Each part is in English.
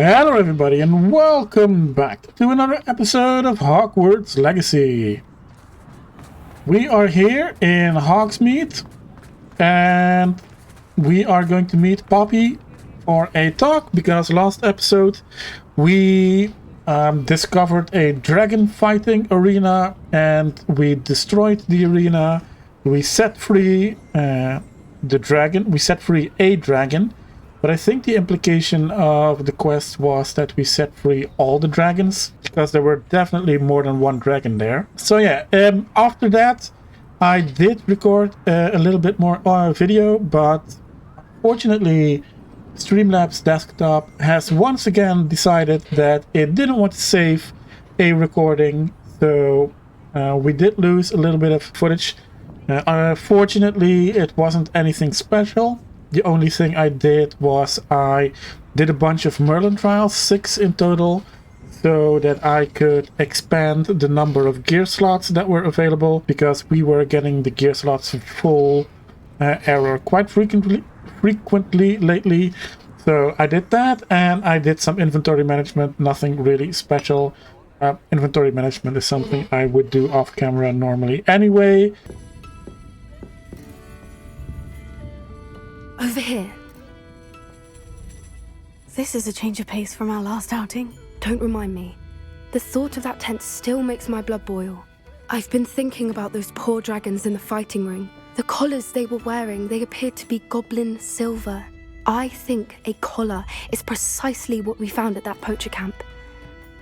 Hello everybody and welcome back to another episode of Hogwarts Legacy. We are here in Hogsmeade and we are going to meet Poppy for a talk because last episode we discovered a dragon fighting arena and we destroyed the arena. We set free the dragon. We set free a dragon. But I think the implication of the quest was that we set free all the dragons, because there were definitely more than one dragon there. So yeah, after that, I did record a little bit more video, but fortunately, Streamlabs Desktop has once again decided that it didn't want to save a recording, so we did lose a little bit of footage. Fortunately, it wasn't anything special. The only thing I did was I did a bunch of Merlin trials, 6 in total, so that I could expand the number of gear slots that were available, because we were getting the gear slots full error quite frequently lately. So I did that, and I did some inventory management, nothing really special. Inventory management is something I would do off camera normally anyway. Over here. This is a change of pace from our last outing. Don't remind me. The thought of that tent still makes my blood boil. I've been thinking about those poor dragons in the fighting ring. The collars they were wearing, they appeared to be goblin silver. I think a collar is precisely what we found at that poacher camp.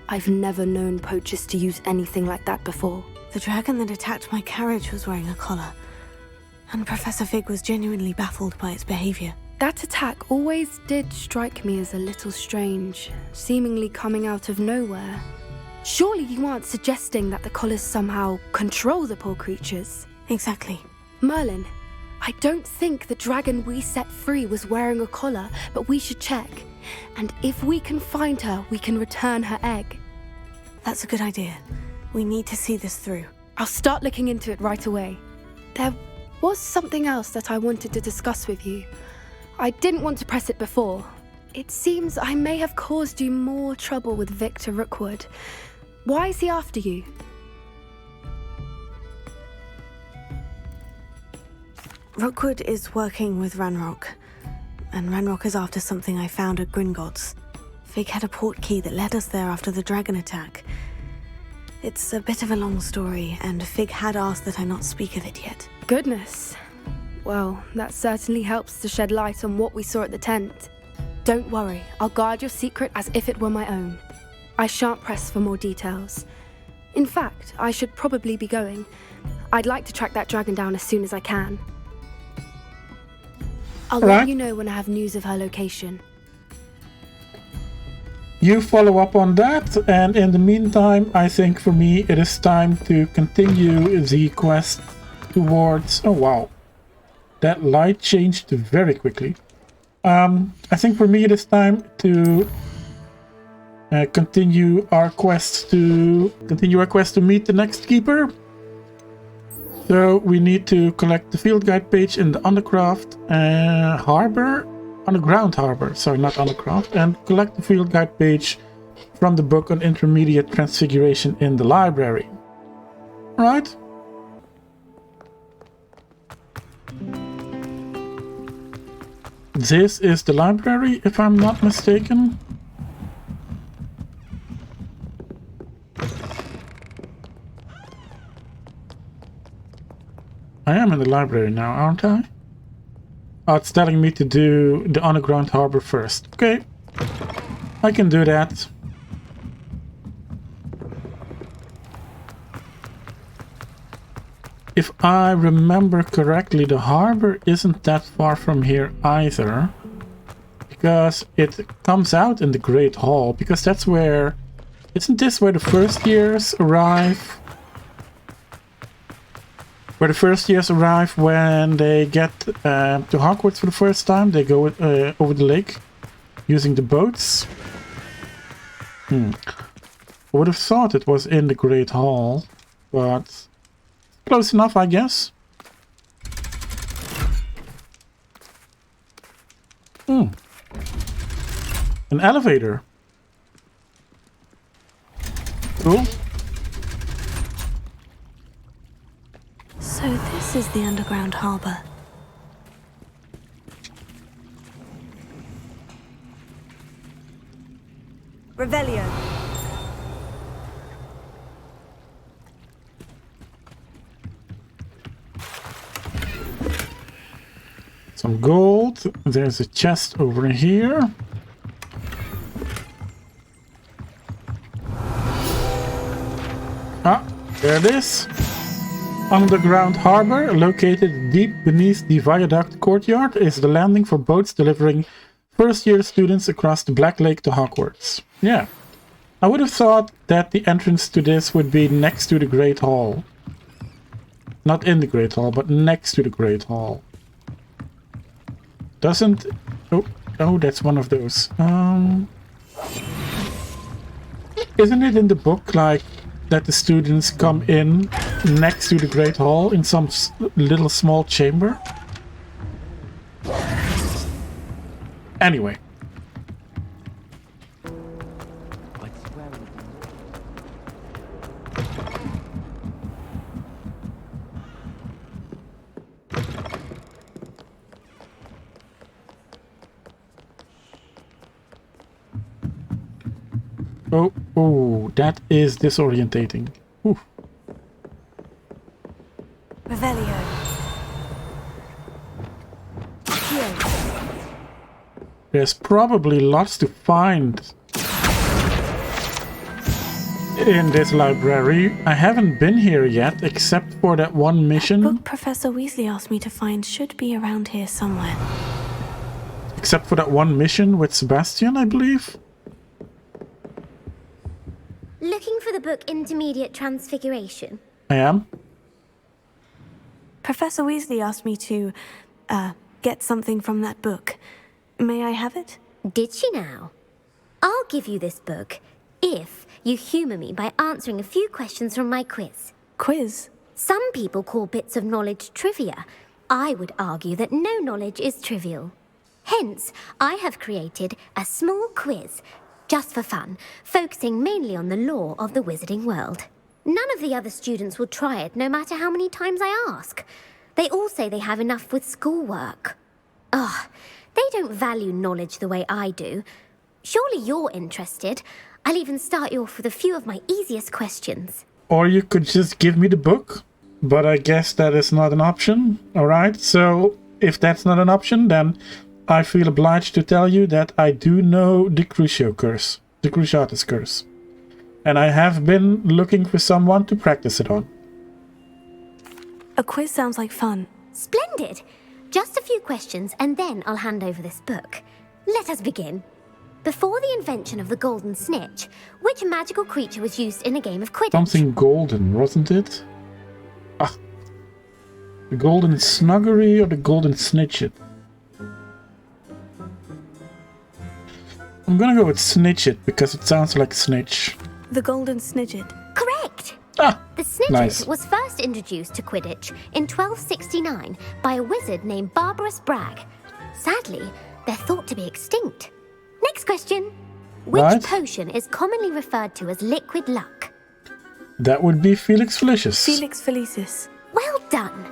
I've never known poachers to use anything like that before. The dragon that attacked my carriage was wearing a collar. And Professor Fig was genuinely baffled by its behavior. That attack always did strike me as a little strange, seemingly coming out of nowhere. Surely you aren't suggesting that the collars somehow control the poor creatures? Exactly. Merlin, I don't think the dragon we set free was wearing a collar, but we should check. And if we can find her, we can return her egg. That's a good idea. We need to see this through. I'll start looking into it right away. There was something else that I wanted to discuss with you. I didn't want to press it before. It seems I may have caused you more trouble with Victor Rookwood. Why is he after you? Rookwood is working with Ranrock, and Ranrock is after something I found at Gringotts. Fig had a portkey that led us there after the dragon attack. It's a bit of a long story, and Fig had asked that I not speak of it yet. Goodness. Well, that certainly helps to shed light on what we saw at the tent. Don't worry, I'll guard your secret as if it were my own. I shan't press for more details. In fact, I should probably be going. I'd like to track that dragon down as soon as I can. I'll let you know when I have news of her location. You follow up on that, and in the meantime, I think for me it is time to continue the quest towards... Oh wow, that light changed very quickly. I think for me it is time to continue our quest to meet the next keeper. So we need to collect the field guide page in the Underground Harbor, sorry, not Undercraft, and collect the field guide page from the book on intermediate transfiguration in the library. Right? This is the library, if I'm not mistaken. I am in the library now, aren't I? Oh, it's telling me to do the Underground Harbor first. Okay, I can do that. If I remember correctly, the harbor isn't that far from here either, because it comes out in the Great Hall, because that's where... Isn't this where the first years arrive? Where the first years arrive when they get to Hogwarts for the first time. They go over the lake using the boats. I would have thought it was in the Great Hall, but close enough, I guess. An elevator. Cool. So this is the underground harbor. Revelio. Some gold. There's a chest over here. Ah, there it is. Underground harbor, located deep beneath the viaduct courtyard, is the landing for boats delivering first-year students across the Black Lake to Hogwarts. Yeah. I would have thought that the entrance to this would be next to the Great Hall. Not in the Great Hall, but next to the Great Hall. Doesn't... Oh, that's one of those. Isn't it in the book, like, that the students come in next to the Great Hall in some little small chamber? Anyway. Oh, that is disorientating. Oof. Revelio. There's probably lots to find in this library. I haven't been here yet, except for that one mission. The book Professor Weasley asked me to find should be around here somewhere. Except for that one mission with Sebastian, I believe. Looking for the book Intermediate Transfiguration? I am. Professor Weasley asked me to, get something from that book. May I have it? Did she now? I'll give you this book if you humour me by answering a few questions from my quiz. Quiz? Some people call bits of knowledge trivia. I would argue that no knowledge is trivial. Hence, I have created a small quiz, just for fun, focusing mainly on the lore of the wizarding world. None of the other students will try it, no matter how many times I ask. They all say they have enough with schoolwork. Ugh, they don't value knowledge the way I do. Surely you're interested. I'll even start you off with a few of my easiest questions. Or you could just give me the book, but I guess that is not an option. Alright, so if that's not an option, then I feel obliged to tell you that I do know the Crucio curse, the Cruciatus curse. And I have been looking for someone to practice it on. A quiz sounds like fun. Splendid! Just a few questions and then I'll hand over this book. Let us begin. Before the invention of the golden snitch, which magical creature was used in a game of Quidditch? Something golden, wasn't it? Ah, the golden snuggery or the golden snitchet? I'm gonna go with snitchet because it sounds like snitch. The golden snidget. Correct! Ah, The snitchet nice. was first introduced to Quidditch in 1269 by a wizard named Barbarous Bragg. Sadly, they're thought to be extinct. Next question. Which Right. potion is commonly referred to as liquid luck? That would be Felix Felicis. Felix Felicis. Well done!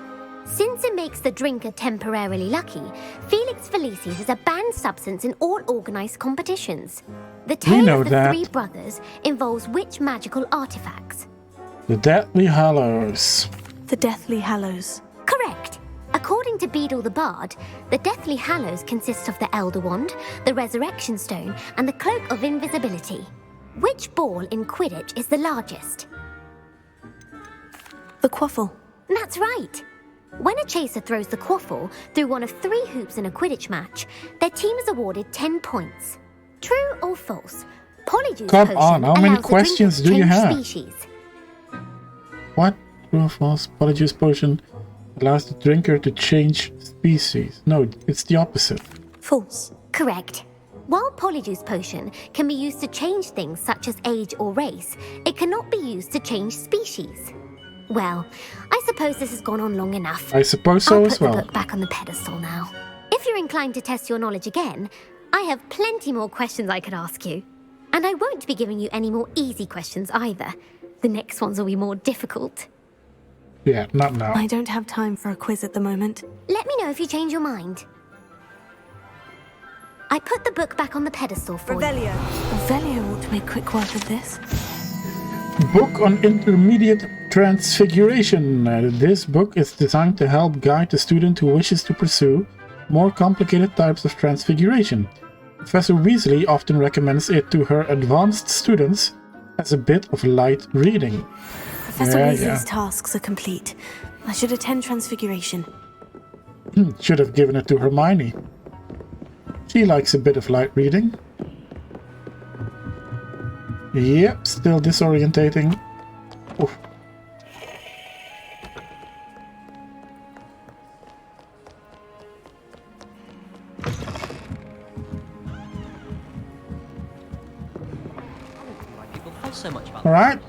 Since it makes the drinker temporarily lucky, Felix Felicis is a banned substance in all organised competitions. The tale know of the that. three brothers involves which magical artifacts? The Deathly Hallows. The Deathly Hallows. Correct! According to Beadle the Bard, the Deathly Hallows consist of the Elder Wand, the Resurrection Stone, and the Cloak of Invisibility. Which ball in Quidditch is the largest? The Quaffle. That's right! When a chaser throws the quaffle through one of 3 hoops in a Quidditch match, their team is awarded 10 points. True or false? Polyjuice Come potion on, how many allows the questions drinker to do you change have? species. What? True or false? Polyjuice potion allows the drinker to change species. No, it's the opposite. False. Correct. While Polyjuice potion can be used to change things such as age or race, it cannot be used to change species. Well, I suppose this has gone on long enough. I suppose so I'll as put well. the book back on the pedestal now. If you're inclined to test your knowledge again, I have plenty more questions I could ask you. And I won't be giving you any more easy questions either. The next ones will be more difficult. Yeah, not now. I don't have time for a quiz at the moment. Let me know if you change your mind. I put the book back on the pedestal for you. Revelio ought to make quick work of this. Book on Intermediate Transfiguration. This book is designed to help guide the student who wishes to pursue more complicated types of transfiguration. Professor Weasley often recommends it to her advanced students as a bit of light reading. Professor Weasley's tasks are complete. I should attend Transfiguration. Should have given it to Hermione. She likes a bit of light reading. Yep, still disorientating. Oof. Alright,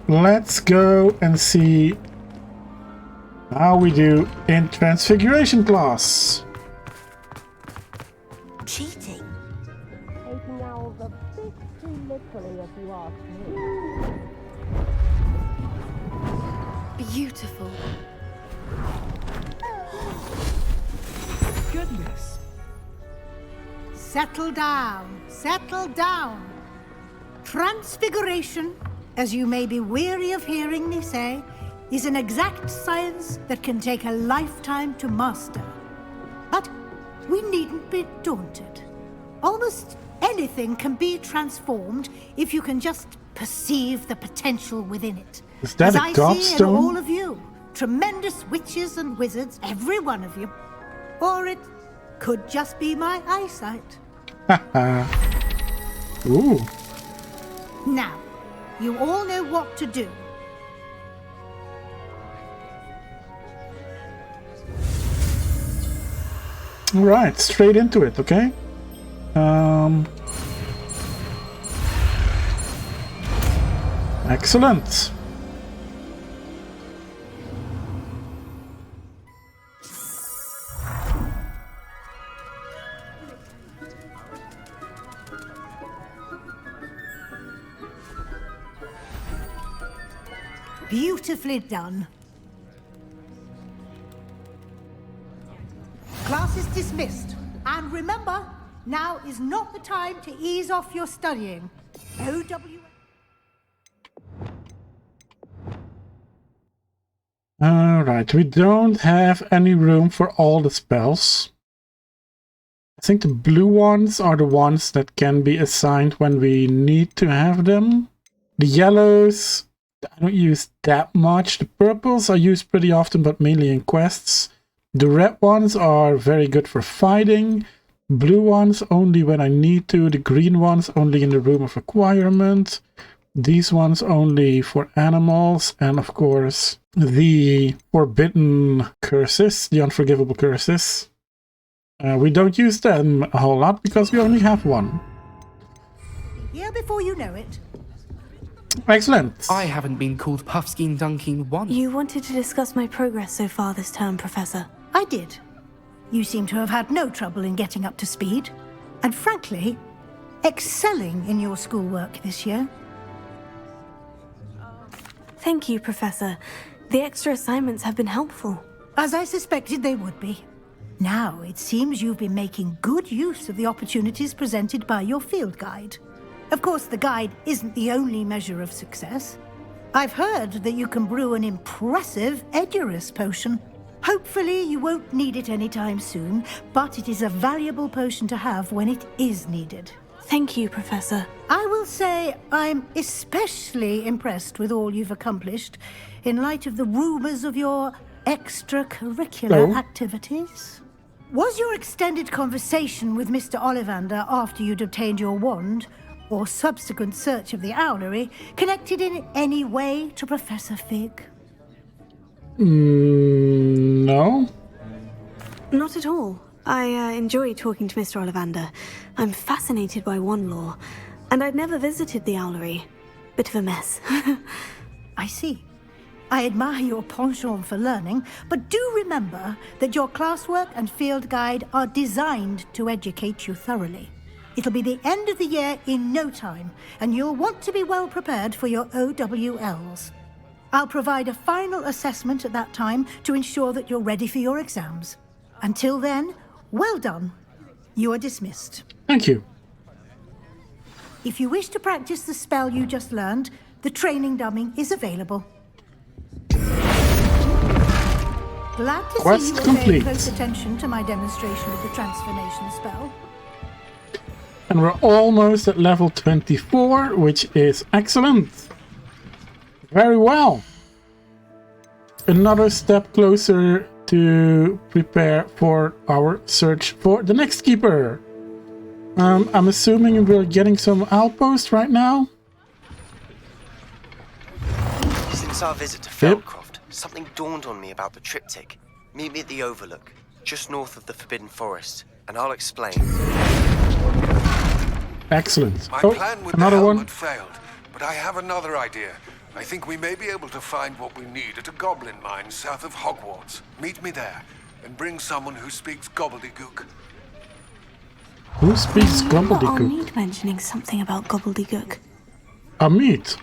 let's go and see how we do in Transfiguration class. Cheating? Taking owls a bit too literally, if you ask me. Beautiful. Goodness. Settle down. Settle down. Transfiguration, as you may be weary of hearing me say, is an exact science that can take a lifetime to master. But we needn't be daunted. Almost anything can be transformed if you can just perceive the potential within it. Is that as a I see in godstone? all of you, tremendous witches and wizards, every one of you. Or it could just be my eyesight. Ooh. Now, you all know what to do. Right, straight into it, okay? Excellent. Beautifully done. Class is dismissed. And remember, now is not the time to ease off your studying. O.W. Alright, we don't have any room for all the spells. I think the blue ones are the ones that can be assigned when we need to have them. The yellows, I don't use that much. The purples I use pretty often, but mainly in quests. The red ones are very good for fighting. Blue ones only when I need to. The green ones only in the room of requirement. These ones only for animals. And of course, the forbidden curses, the unforgivable curses. We don't use them a whole lot because we only have one. Here before you know it. Excellent. I haven't been called Puffskein Dunking once. You wanted to discuss my progress so far this term, Professor. I did. You seem to have had no trouble in getting up to speed. And frankly, excelling in your schoolwork this year. Thank you, Professor. The extra assignments have been helpful. As I suspected they would be. Now, it seems you've been making good use of the opportunities presented by your field guide. Of course, the guide isn't the only measure of success. I've heard that you can brew an impressive Edurus potion. Hopefully, you won't need it anytime soon, but it is a valuable potion to have when it is needed. Thank you, Professor. I will say I'm especially impressed with all you've accomplished in light of the rumors of your extracurricular activities. Was your extended conversation with Mr. Ollivander after you'd obtained your wand, or subsequent search of the owlery, connected in any way to Professor Fig? No. Not at all. I enjoy talking to Mr. Ollivander. I'm fascinated by wand lore, and I'd never visited the owlery. Bit of a mess. I see. I admire your penchant for learning, but do remember that your classwork and field guide are designed to educate you thoroughly. It'll be the end of the year in no time, and you'll want to be well prepared for your OWLs. I'll provide a final assessment at that time to ensure that you're ready for your exams. Until then, well done. You are dismissed. Thank you. If you wish to practice the spell you just learned, the training dummy is available. Glad to Quest see you were complete. paying close attention to my demonstration of the transformation spell. And we're almost at level 24, which is excellent. Very well. Another step closer to prepare for our search for the next keeper. I'm assuming we're getting some outposts right now. Since our visit to Feldcroft, something dawned on me about the triptych. Meet me at the Overlook, just north of the Forbidden Forest, and I'll explain. Excellent. My Oh, plan with another the one. helmet failed, but I have another idea. I think we may be able to find what we need at a goblin mine south of Hogwarts. Meet me there, and bring someone who speaks gobbledygook. Who speaks gobbledygook? Need mentioning something about gobbledygook. Amit.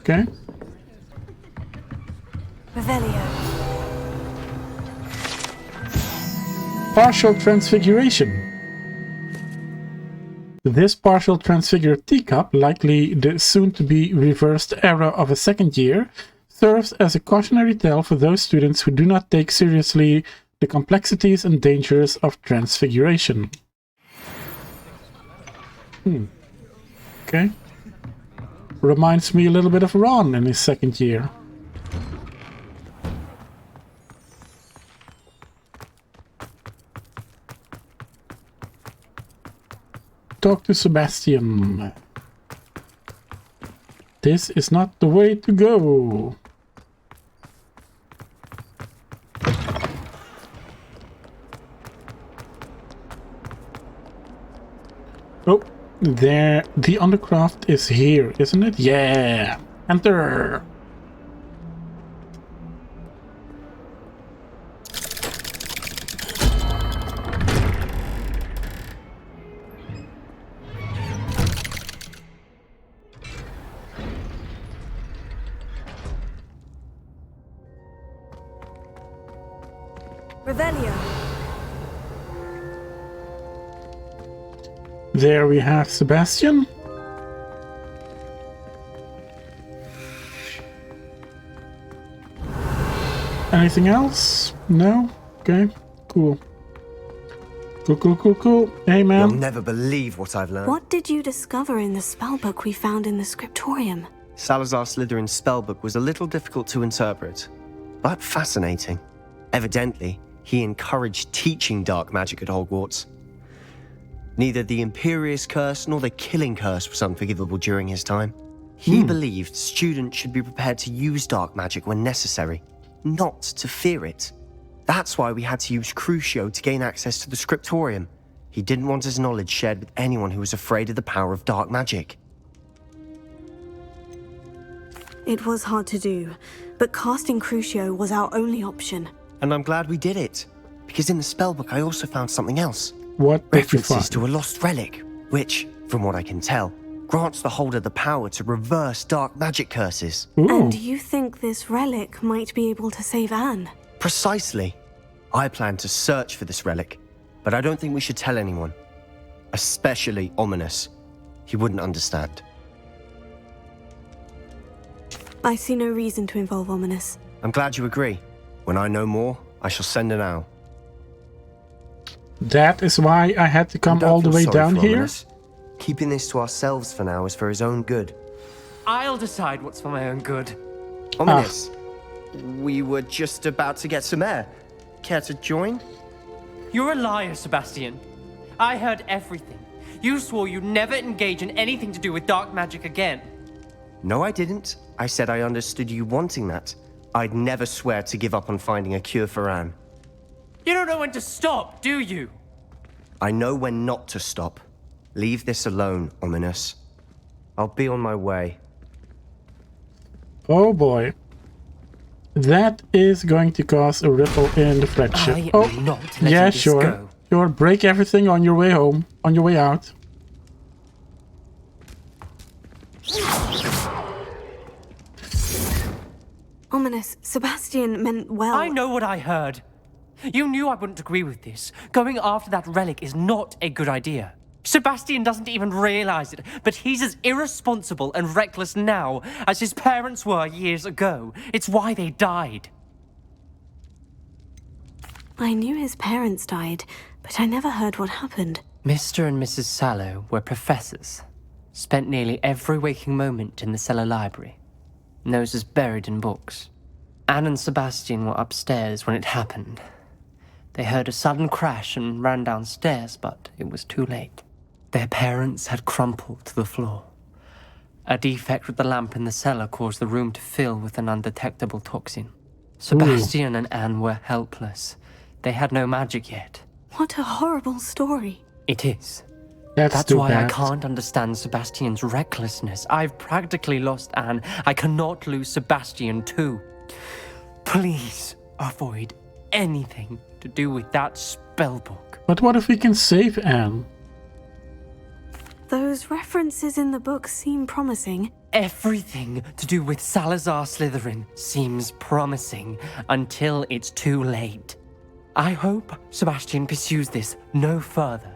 Okay. Revelio. Partial transfiguration. This partial transfigured teacup, likely the soon-to-be reversed era of a second year, serves as a cautionary tale for those students who do not take seriously the complexities and dangers of transfiguration. Okay. Reminds me a little bit of Ron in his second year. Talk to Sebastian. This is not the way to go. Oh, there. The Undercraft is here, isn't it? Yeah. Enter. Revelio. There we have Sebastian. Anything else? No? Okay, cool. Cool. Hey, man. You'll never believe what I've learned. What did you discover in the spellbook we found in the scriptorium? Salazar Slytherin's spellbook was a little difficult to interpret, but fascinating. Evidently, he encouraged teaching dark magic at Hogwarts. Neither the Imperious Curse nor the Killing Curse was unforgivable during his time. He believed students should be prepared to use dark magic when necessary, not to fear it. That's why we had to use Crucio to gain access to the scriptorium. He didn't want his knowledge shared with anyone who was afraid of the power of dark magic. It was hard to do, but casting Crucio was our only option. And I'm glad we did it, because in the spellbook I also found something else. What did you References find? to a lost relic, which, from what I can tell, grants the holder the power to reverse dark magic curses. Ooh. And you think this relic might be able to save Anne? Precisely. I plan to search for this relic, but I don't think we should tell anyone. Especially Ominous. He wouldn't understand. I see no reason to involve Ominous. I'm glad you agree. When I know more, I shall send an owl. That is why I had to come Don't all the feel way sorry down for here. Ominous. Keeping this to ourselves for now is for his own good. I'll decide what's for my own good. Ominous, we were just about to get some air. Care to join? You're a liar, Sebastian. I heard everything. You swore you'd never engage in anything to do with dark magic again. No, I didn't. I said I understood you wanting that. I'd never swear to give up on finding a cure for Anne. You don't know when to stop, do you? I know when not to stop. Leave this alone, Ominous. I'll be on my way. Oh boy. That is going to cause a ripple in the friendship. I am not letting yeah, this sure. go. Sure, break everything on your way home, on your way out. Ominous. Sebastian meant well. I know what I heard. You knew I wouldn't agree with this. Going after that relic is not a good idea. Sebastian doesn't even realize it, but he's as irresponsible and reckless now as his parents were years ago. It's why they died. I knew his parents died, but I never heard what happened. Mr. and Mrs. Sallow were professors. Spent nearly every waking moment in the cellar library. Noses buried in books. Anne and Sebastian were upstairs when it happened. They heard a sudden crash and ran downstairs, but it was too late. Their parents had crumpled to the floor. A defect with the lamp in the cellar caused the room to fill with an undetectable toxin. Sebastian and Anne were helpless. They had no magic yet. What a horrible story. It is. That's why bad. I can't understand Sebastian's recklessness. I've practically lost Anne. I cannot lose Sebastian too. Please avoid anything to do with that spellbook. But what if we can save Anne? Those references in the book seem promising. Everything to do with Salazar Slytherin seems promising until it's too late. I hope Sebastian pursues this no further,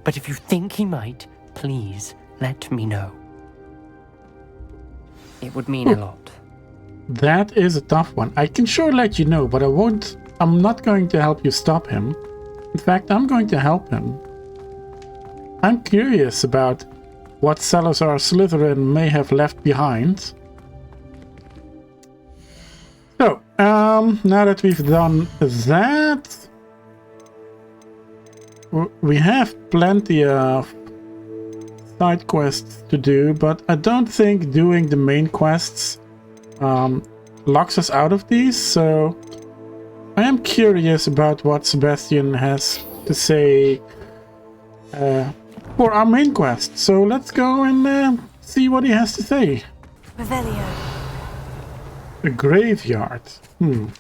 but if you think he might, please let me know. It would mean a lot. That is a tough one. I can sure let you know, but I'm not going to help you stop him. In fact, I'm going to help him. I'm curious about what Salazar Slytherin may have left behind. So, now that we've done that, we have plenty of side quests to do, but I don't think doing the main quests locks us out of these, so I am curious about what Sebastian has to say for our main quest. So let's go and see what he has to say. Revelio. A graveyard. Anne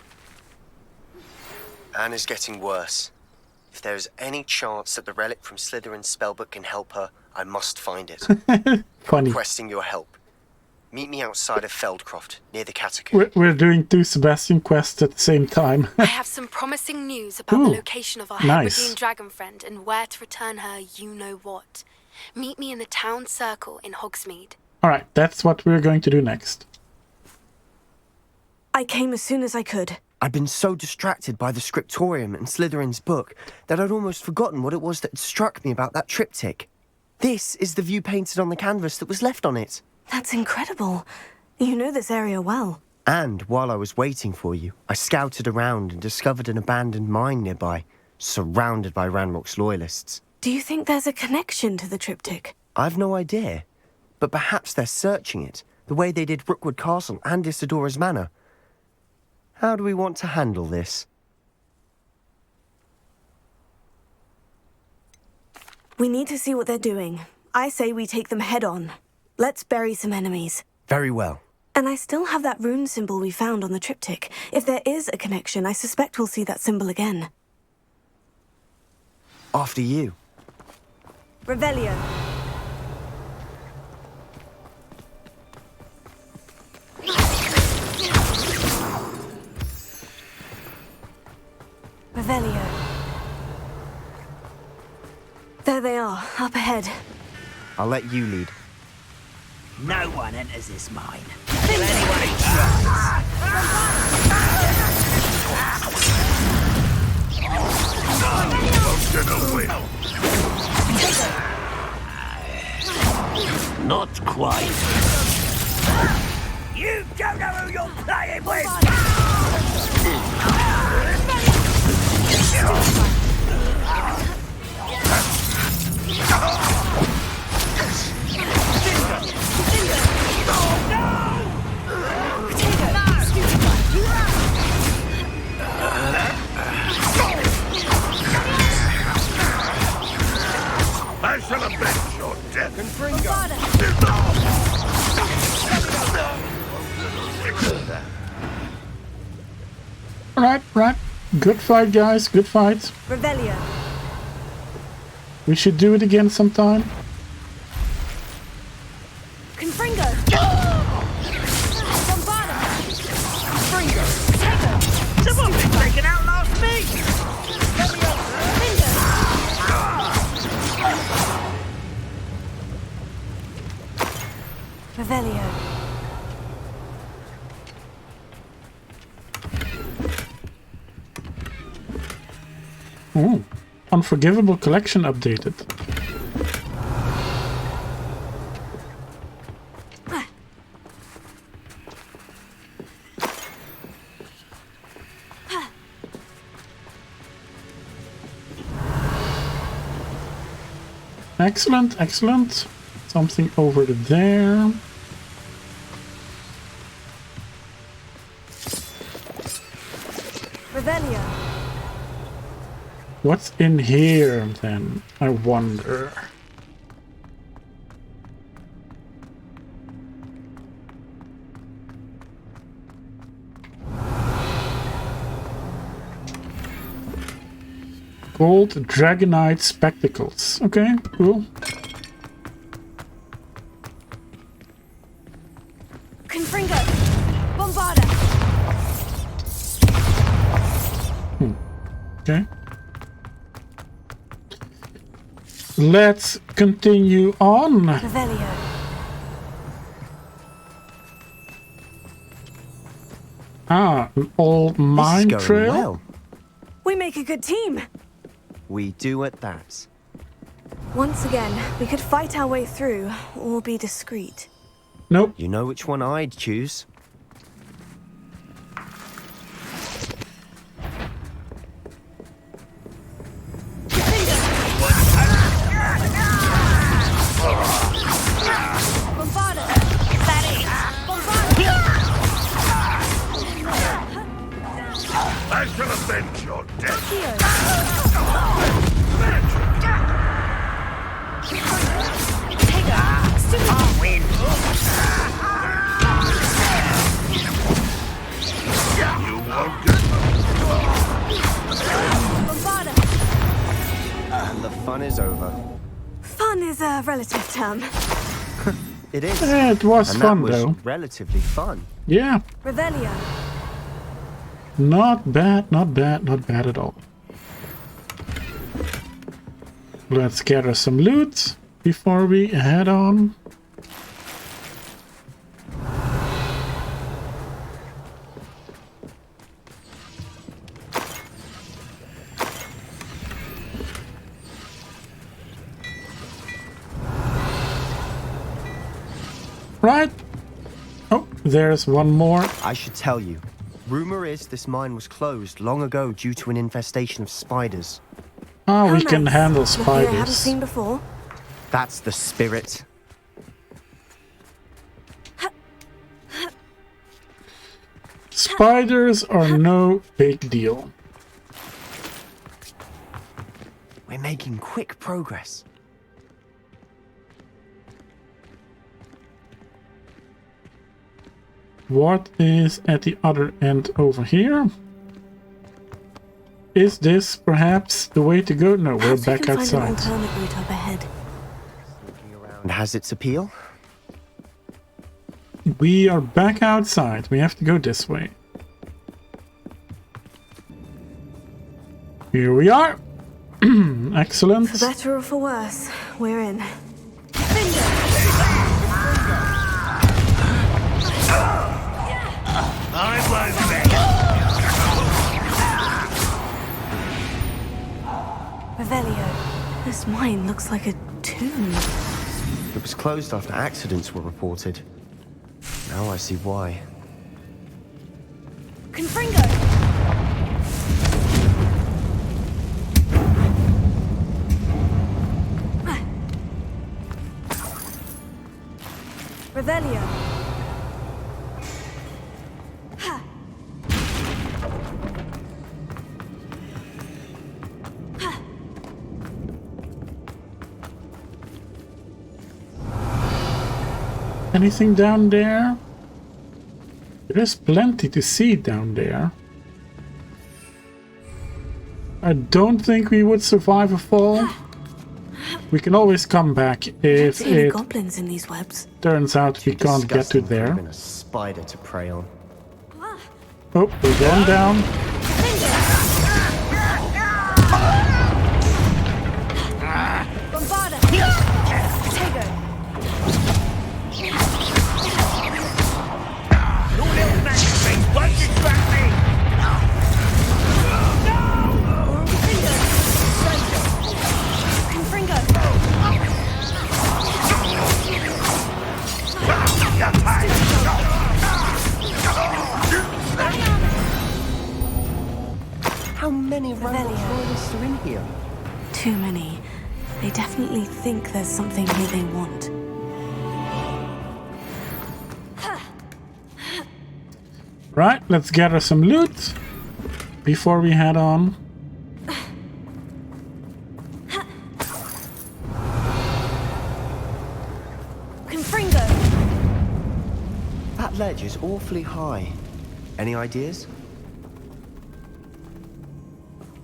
is getting worse. If there is any chance that the relic from Slytherin's spellbook can help her, I must find it. Funny. Requesting your help. Meet me outside of Feldcroft, near the catacomb. We're doing two Sebastian quests at the same time. I have some promising news about the location of our Hebridean dragon friend and where to return her you-know-what. Meet me in the town circle in Hogsmeade. Alright, that's what we're going to do next. I came as soon as I could. I'd been so distracted by the scriptorium and Slytherin's book that I'd almost forgotten what it was that had struck me about that triptych. This is the view painted on the canvas that was left on it. That's incredible. You know this area well. And while I was waiting for you, I scouted around and discovered an abandoned mine nearby, surrounded by Ranrock's loyalists. Do you think there's a connection to the triptych? I've no idea, but perhaps they're searching it, the way they did Rookwood Castle and Isidora's Manor. How do we want to handle this? We need to see what they're doing. I say we take them head on. Let's bury some enemies. Very well. And I still have that rune symbol we found on the triptych. If there is a connection, I suspect we'll see that symbol again. After you. Revelio. Revelio. There they are, up ahead. I'll let you lead. No one enters this mine. Will anyone who tries? Not quite. You don't know who you're playing with! I shall avenge your death. Right. Good fight, guys. Good fight. Revelio. We should do it again sometime. Confringo. Bombada. Revelio. Oh, Unforgivable collection updated. Excellent, excellent. Something over there. Revelio. What's in here then? I wonder. Gold Dragonite spectacles. Okay, cool. Confringo. Bombarda. Okay. Let's continue on. Revelio. Ah, an old mine This is trail. going well. We make a good team. We do at that. Once again, we could fight our way through or be discreet. Nope. You know which one I'd choose. Bombarda. I shall avenge your death. I'll win. You won't get Bombarda. And the fun is over. Fun is a relative term. It is. Yeah, it was And fun that was though. relatively fun. Yeah, Revelio. not bad, not bad, not bad at all. Let's gather some loot before we head on. Right. Oh, there's one more. I should tell you. Rumor is this mine was closed long ago due to an infestation of spiders. Ah, we can nice. handle Nothing I haven't spiders. seen before. That's the spirit. Spiders are no big deal. We're making quick progress. What is at the other end over here? Is this perhaps the way to go? No, we're Perhaps we back can find an outside. alternate route up ahead. And has its appeal? We are back outside. We have to go this way. Here we are. Excellent. For better or for worse, we're in. I won't Revelio. This mine looks like a tomb. It was closed after accidents were reported. Now I see why. Confringo! Revelio. Ha. Ha. Anything down there? There is plenty to see down there. I don't think we would survive a fall. We can always come back if See any it goblins in these webs. turns out we can't get to Disgusting for there. even a spider to prey on. Oh, we're going down. Bombarda! Tego! else are in here? Too many. They definitely think there's something here they want. Right, let's gather some loot before we head on. Confringo! That ledge is awfully high. Any ideas?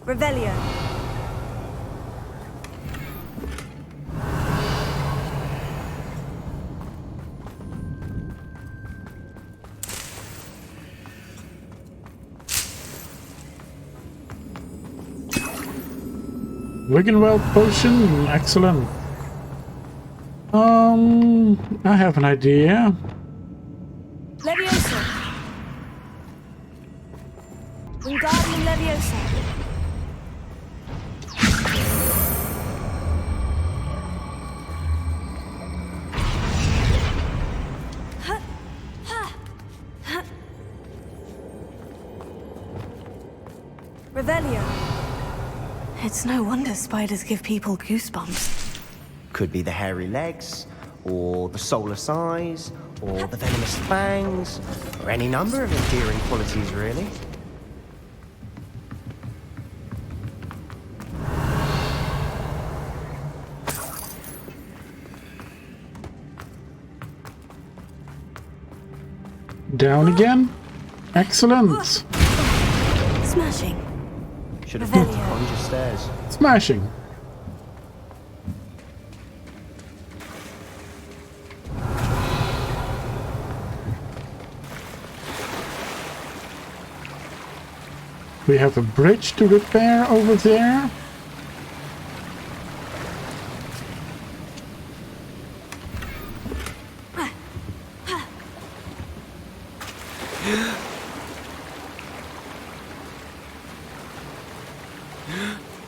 Revelio. Wiggenweld potion, excellent. I have an idea. Leviosa. Wingardium Leviosa. Revelio. It's no wonder spiders give people goosebumps. Could be the hairy legs, or the soulless eyes, or the venomous fangs, or any number of endearing qualities, really. Down again. Excellent. Smashing. Should have thought to conjure stairs. Smashing. We have a bridge to repair over there.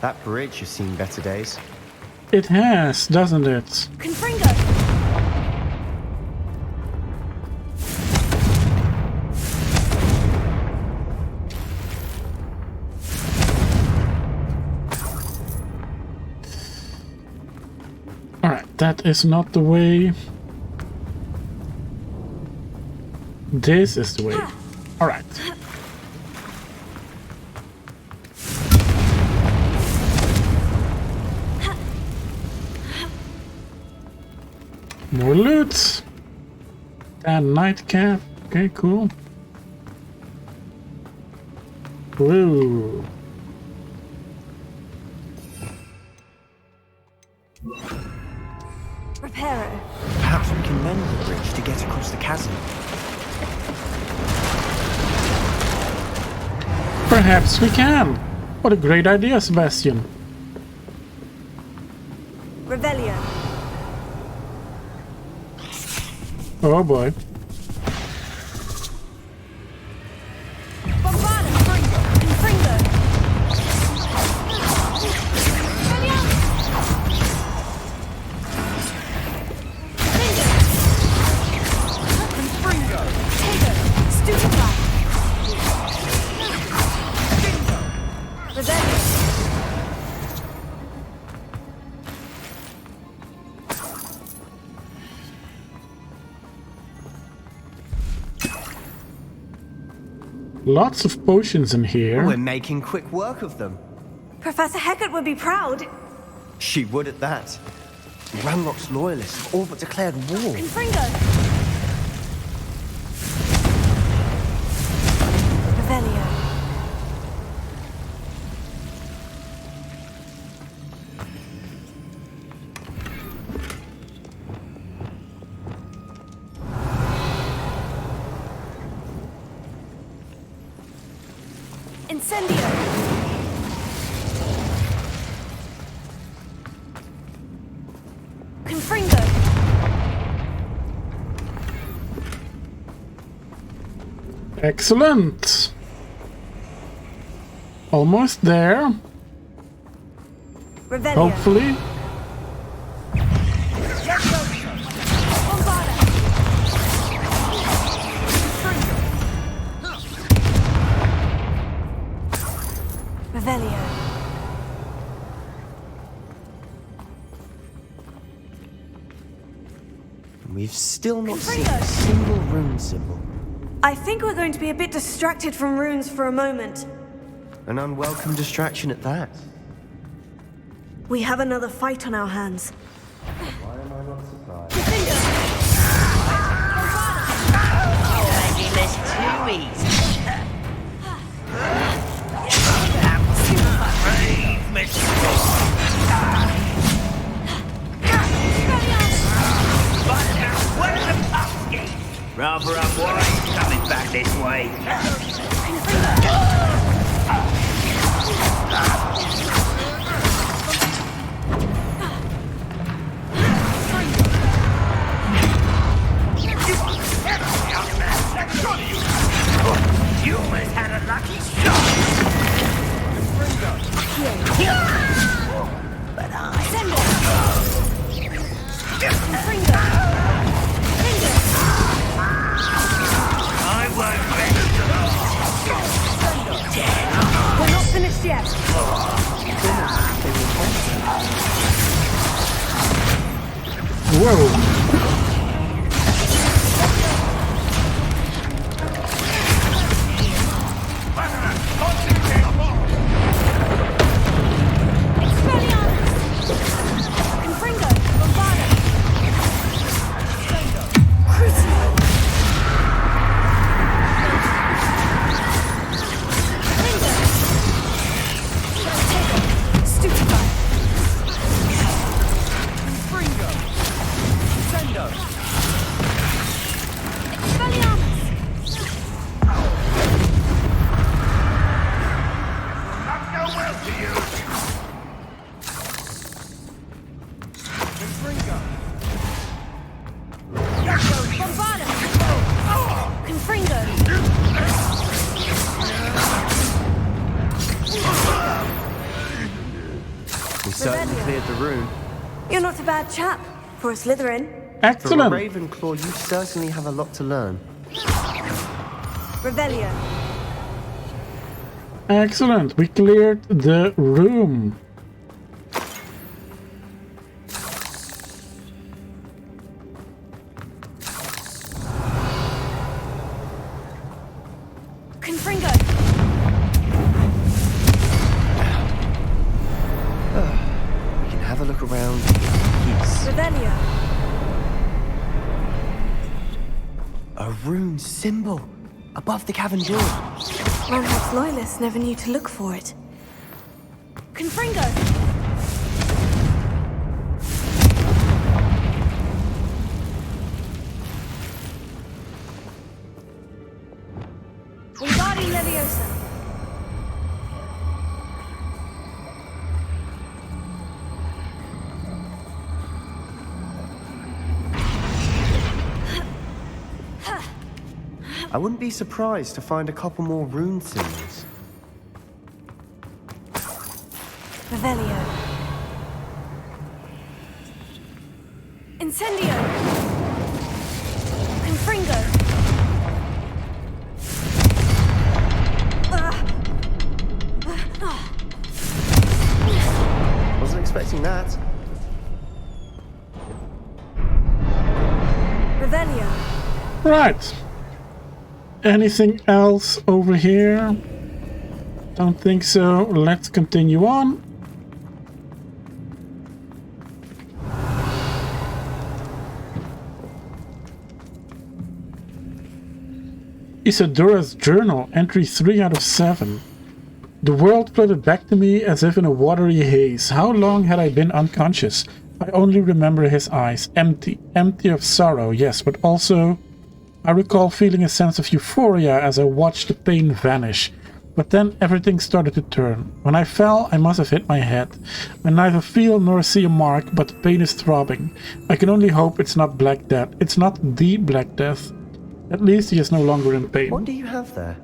That bridge has seen better days. It has, doesn't it? Confringo. Alright, that is not the way. This is the way. Alright. More loot. And nightcap. Okay, cool. Woo. Reparo. Perhaps we can mend the bridge to get across the chasm. Perhaps we can. What a great idea, Sebastian. Revelio. Oh boy. Bombada. Confringo. Confringo. Tego. Stupefy. Revelio. Lots of potions in here. We're making quick work of them. Professor Hecat would be proud. She would at that. Ranrock's loyalists have all but declared war. Confringo. Revelio. Incendio. Confringo. Excellent. Almost there. Revelio. Hopefully. Bombada. Revelio. We've still not seen a single rune symbol. I think we're going to be a bit distracted from runes for a moment. An unwelcome distraction at that. We have another fight on our hands. Why am I not surprised? Making this too easy. Brave Mr. Where's the pumpkin? Rather I'm worried coming back this way. You almost had a lucky shot. But I send I won't rest. We're not finished yet. Whoa. We certainly cleared the room. You're not a bad chap for a Slytherin. Excellent. From a Ravenclaw, you certainly have a lot to learn. Revelio. Excellent. We cleared the room. Confringo. We can have a look around in peace. Revelio. A rune symbol above the cavern door. Ranrock's loyalists never knew to look for it. Confringo. Wingardium Leviosa. I wouldn't be surprised to find a couple more rune symbols. Revelio. Incendio. Confringo. Wasn't expecting that. Revelio. Right. Anything else over here? Don't think so. Let's continue on. Isadora's journal, entry 3 out of 7. The world floated back to me as if in a watery haze. How long had I been unconscious? I only remember his eyes, empty of sorrow, yes, but also I recall feeling a sense of euphoria as I watched the pain vanish. But then everything started to turn. When I fell, I must have hit my head. I neither feel nor see a mark, but the pain is throbbing. I can only hope it's not Black Death. It's not the Black Death. At least he is no longer in pain. What do you have there?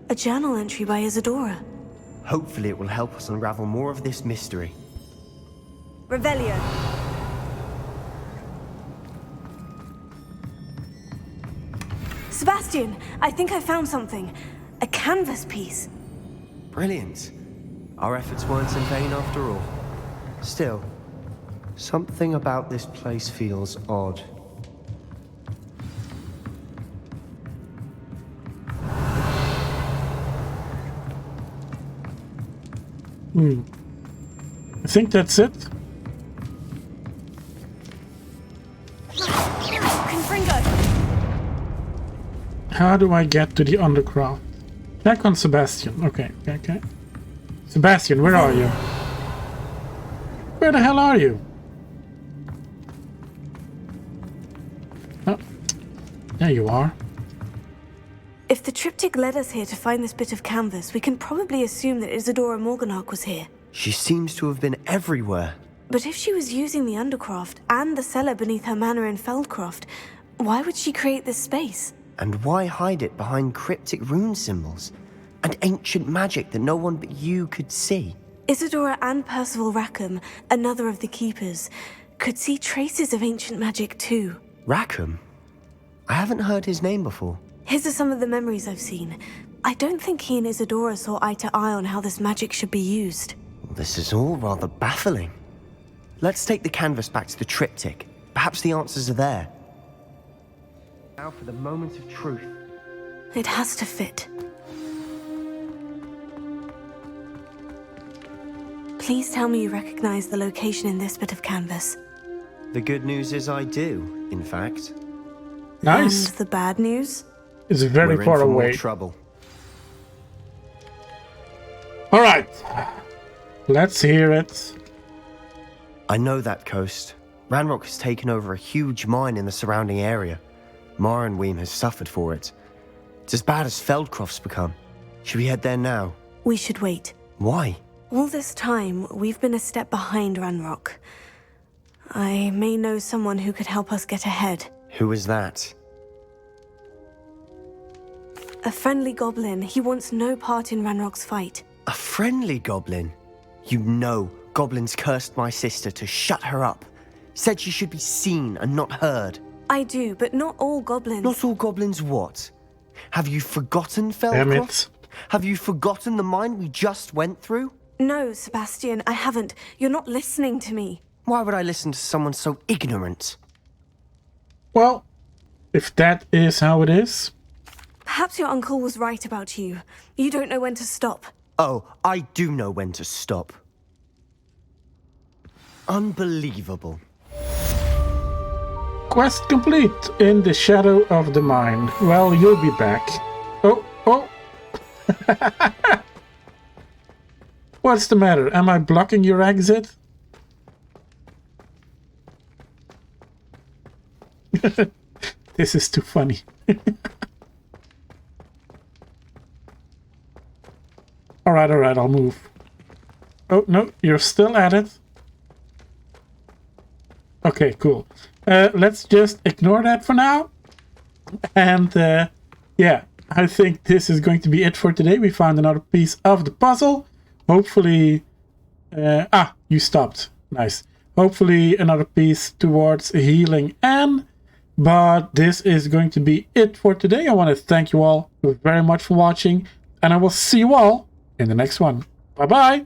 A journal entry by Isadora. Hopefully it will help us unravel more of this mystery. Revelio. Sebastian, I think I found something. A canvas piece. Brilliant. Our efforts weren't in vain after all. Still, something about this place feels odd. I think that's it. Confringo! How do I get to the underground? Check on Sebastian. Okay. Sebastian, where are you? Where the hell are you? Oh, there you are. If the triptych led us here to find this bit of canvas, we can probably assume that Isadora Morganach was here. She seems to have been everywhere. But if she was using the Undercroft and the cellar beneath her manor in Feldcroft, why would she create this space? And why hide it behind cryptic rune symbols and ancient magic that no one but you could see? Isadora and Percival Rackham, another of the Keepers, could see traces of ancient magic too. Rackham? I haven't heard his name before. His are some of the memories I've seen. I don't think he and Isadora saw eye to eye on how this magic should be used. This is all rather baffling. Let's take the canvas back to the triptych. Perhaps the answers are there. Now for the moment of truth. It has to fit. Please tell me you recognize the location in this bit of canvas. The good news is I do, in fact. Nice. And the bad news? It's very We're far in for away. more trouble. All right. Let's hear it. I know that coast. Ranrock has taken over a huge mine in the surrounding area. Morinweem has suffered for it. It's as bad as Feldcroft's become. Should we head there now? We should wait. Why? All this time, we've been a step behind Ranrock. I may know someone who could help us get ahead. Who is that? A friendly goblin. He wants no part in Ranrock's fight. A friendly goblin? You know goblins cursed my sister to shut her up. Said she should be seen and not heard. I do, but not all goblins. Not all goblins what? Have you forgotten Damn Feldcroft? it. Have you forgotten the mine we just went through? No, Sebastian, I haven't. You're not listening to me. Why would I listen to someone so ignorant? Well, if that is how it is. Perhaps your uncle was right about you. You don't know when to stop. Oh, I do know when to stop. Unbelievable. Quest complete in the shadow of the mine. Well, you'll be back. Oh. What's the matter? Am I blocking your exit? This is too funny. Alright, I'll move. Oh, no, you're still at it. Okay, cool. Let's just ignore that for now. And, yeah, I think this is going to be it for today. We found another piece of the puzzle. Hopefully... you stopped. Nice. Hopefully another piece towards healing Anne. But this is going to be it for today. I want to thank you all very much for watching. And I will see you all in the next one. Bye-bye.